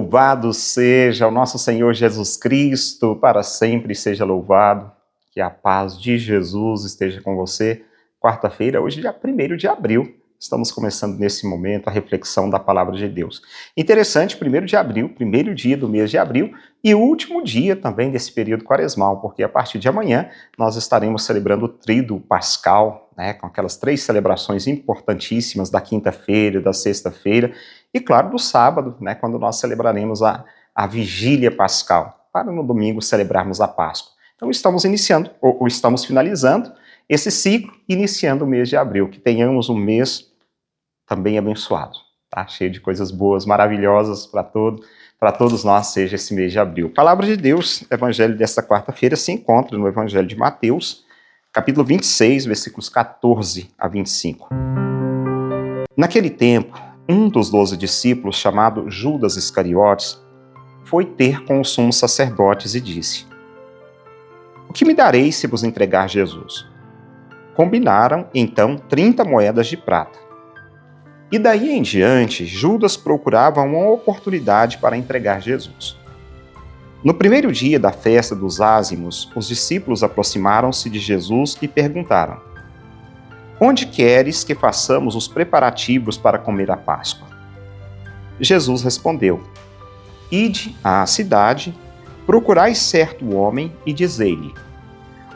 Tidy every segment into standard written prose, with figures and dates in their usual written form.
Louvado seja o nosso Senhor Jesus Cristo, para sempre seja louvado. Que a paz de Jesus esteja com você. Quarta-feira, hoje, dia 1º de abril. Estamos começando nesse momento a reflexão da Palavra de Deus. Interessante, 1º de abril, primeiro dia do mês de abril e o último dia também desse período quaresmal, porque a partir de amanhã nós estaremos celebrando o Tríduo Pascal, com aquelas 3 celebrações importantíssimas da quinta-feira, da sexta-feira e, claro, do sábado, quando nós celebraremos a Vigília Pascal, para no domingo celebrarmos a Páscoa. Então estamos iniciando, ou estamos finalizando, esse ciclo, iniciando o mês de abril. Que tenhamos um mês também abençoado, tá? Cheio de coisas boas, maravilhosas para todos nós, seja esse mês de abril. Palavra de Deus, Evangelho desta quarta-feira, se encontra no Evangelho de Mateus, capítulo 26, versículos 14 a 25. Naquele tempo, um dos 12 discípulos, chamado Judas Iscariotes, foi ter com os sumos sacerdotes e disse: "O que me dareis se vos entregar Jesus?" Combinaram, então, 30 moedas de prata. E daí em diante, Judas procurava uma oportunidade para entregar Jesus. No primeiro dia da festa dos ázimos, os discípulos aproximaram-se de Jesus e perguntaram: "Onde queres que façamos os preparativos para comer a Páscoa?" Jesus respondeu: "Ide à cidade, procurai certo homem e dizei-lhe: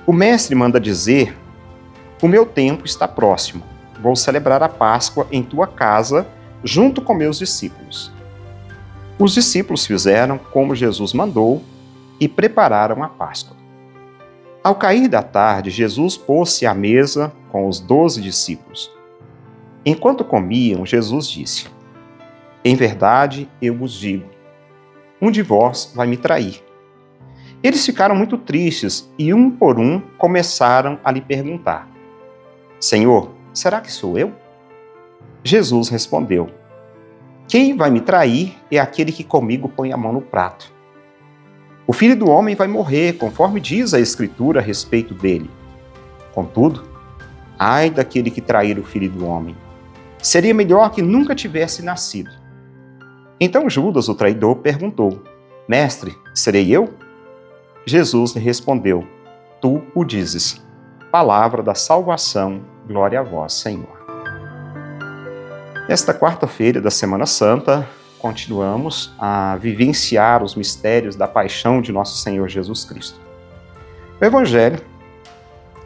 O mestre manda dizer: O meu tempo está próximo. Vou celebrar a Páscoa em tua casa, junto com meus discípulos." Os discípulos fizeram como Jesus mandou e prepararam a Páscoa. Ao cair da tarde, Jesus pôs-se à mesa com os 12 discípulos. Enquanto comiam, Jesus disse: "Em verdade, eu vos digo, um de vós vai me trair." Eles ficaram muito tristes e, um por um, começaram a lhe perguntar: "Senhor, será que sou eu?" Jesus respondeu: "Quem vai me trair é aquele que comigo põe a mão no prato. O Filho do Homem vai morrer, conforme diz a Escritura a respeito dele. Contudo, ai daquele que trair o Filho do Homem. Seria melhor que nunca tivesse nascido." Então Judas, o traidor, perguntou: "Mestre, serei eu?" Jesus lhe respondeu: "Tu o dizes." Palavra da salvação, glória a vós, Senhor. Nesta quarta-feira da Semana Santa, continuamos a vivenciar os mistérios da paixão de nosso Senhor Jesus Cristo. O Evangelho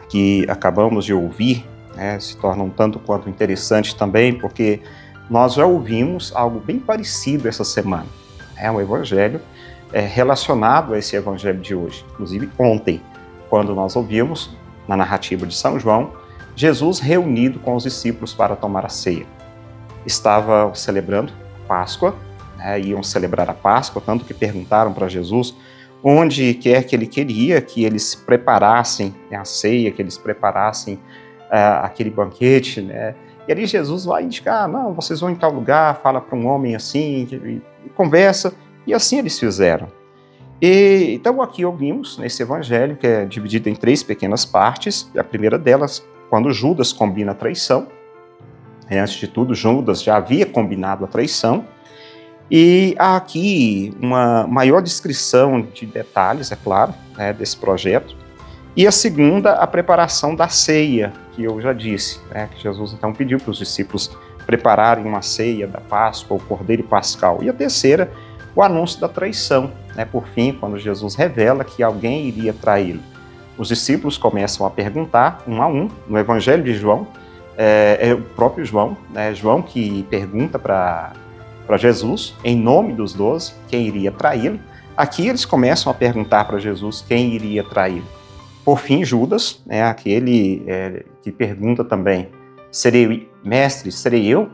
que acabamos de ouvir se torna um tanto quanto interessante também, porque nós já ouvimos algo bem parecido essa semana. É um Evangelho relacionado a esse Evangelho de hoje. Inclusive ontem, quando nós ouvimos, na narrativa de São João, Jesus reunido com os discípulos para tomar a ceia. Estava celebrando Páscoa, iam celebrar a Páscoa, tanto que perguntaram para Jesus onde quer que ele queria que eles preparassem a ceia, que eles preparassem aquele banquete, E ali Jesus vai indicar: "Não, vocês vão em tal lugar, fala para um homem assim, e conversa." E assim eles fizeram. Então aqui ouvimos nesse evangelho, que é dividido em 3 pequenas partes. A primeira delas, quando Judas combina a traição. Antes de tudo, Judas já havia combinado a traição. E há aqui uma maior descrição de detalhes, é claro, desse projeto. E a segunda, a preparação da ceia, que eu já disse, que Jesus então pediu para os discípulos prepararem uma ceia da Páscoa, o Cordeiro Pascal. E a terceira, o anúncio da traição, por fim, quando Jesus revela que alguém iria traí-lo. Os discípulos começam a perguntar, um a um, no Evangelho de João, é o próprio João, João que pergunta para Jesus, em nome dos 12, quem iria traí-lo. Aqui eles começam a perguntar para Jesus quem iria traí-lo. Por fim, Judas, aquele que pergunta também: "Mestre, serei eu?"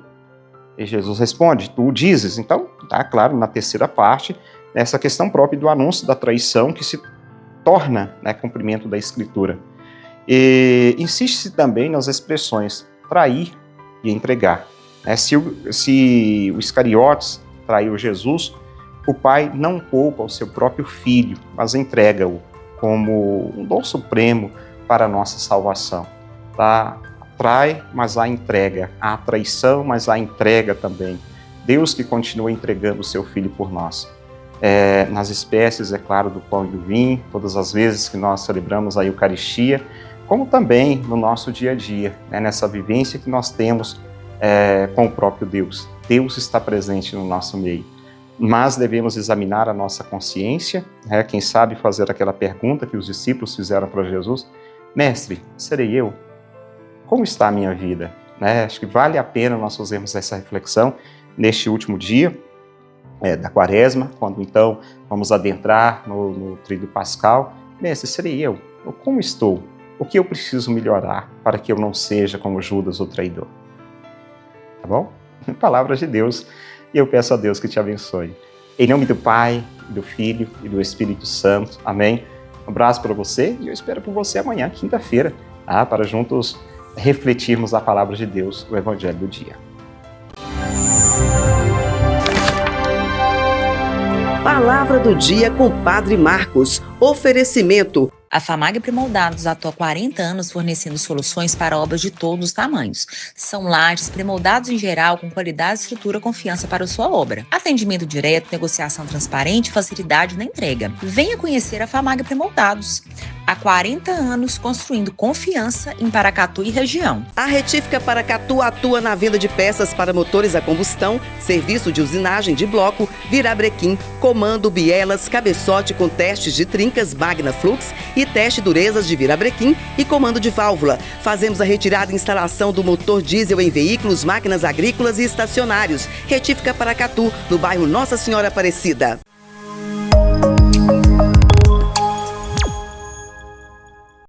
E Jesus responde: "Tu o dizes." Então, está claro, na terceira parte, essa questão própria do anúncio da traição, que se torna cumprimento da Escritura. E insiste-se também nas expressões trair e entregar. Se o Iscariotes traiu Jesus, o Pai não poupa o seu próprio Filho, mas entrega-o como um dom supremo para a nossa salvação. Trai, mas há entrega. Há traição, mas há entrega também. Deus que continua entregando o seu Filho por nós. nas espécies, é claro, do pão e do vinho, todas as vezes que nós celebramos a Eucaristia, como também no nosso dia a dia, né, nessa vivência que nós temos com o próprio Deus. Deus está presente no nosso meio, mas devemos examinar a nossa consciência, né, quem sabe fazer aquela pergunta que os discípulos fizeram para Jesus: Mestre, serei eu? Como está a minha vida? Né, acho que vale a pena nós fazermos essa reflexão neste último dia da Quaresma, quando então vamos adentrar no tríduo pascal. Mestre, serei eu? Como estou? O que eu preciso melhorar para que eu não seja como Judas, o traidor? Tá bom? Palavras de Deus, e eu peço a Deus que te abençoe. Em nome do Pai, do Filho e do Espírito Santo. Amém. Um abraço para você e eu espero por você amanhã, quinta-feira, tá? Para juntos refletirmos a palavra de Deus, o Evangelho do dia. Palavra do dia com Padre Marcos. Oferecimento. A FAMAG Premoldados atua há 40 anos fornecendo soluções para obras de todos os tamanhos. São lajes premoldados em geral com qualidade, estrutura e confiança para a sua obra. Atendimento direto, negociação transparente e facilidade na entrega. Venha conhecer a FAMAG Premoldados. Há 40 anos construindo confiança em Paracatu e região. A Retífica Paracatu atua na venda de peças para motores a combustão, serviço de usinagem de bloco, virabrequim, comando, bielas, cabeçote com testes de trincas Magna Flux e teste durezas de virabrequim e comando de válvula. Fazemos a retirada e instalação do motor diesel em veículos, máquinas agrícolas e estacionários. Retífica Paracatu, no bairro Nossa Senhora Aparecida.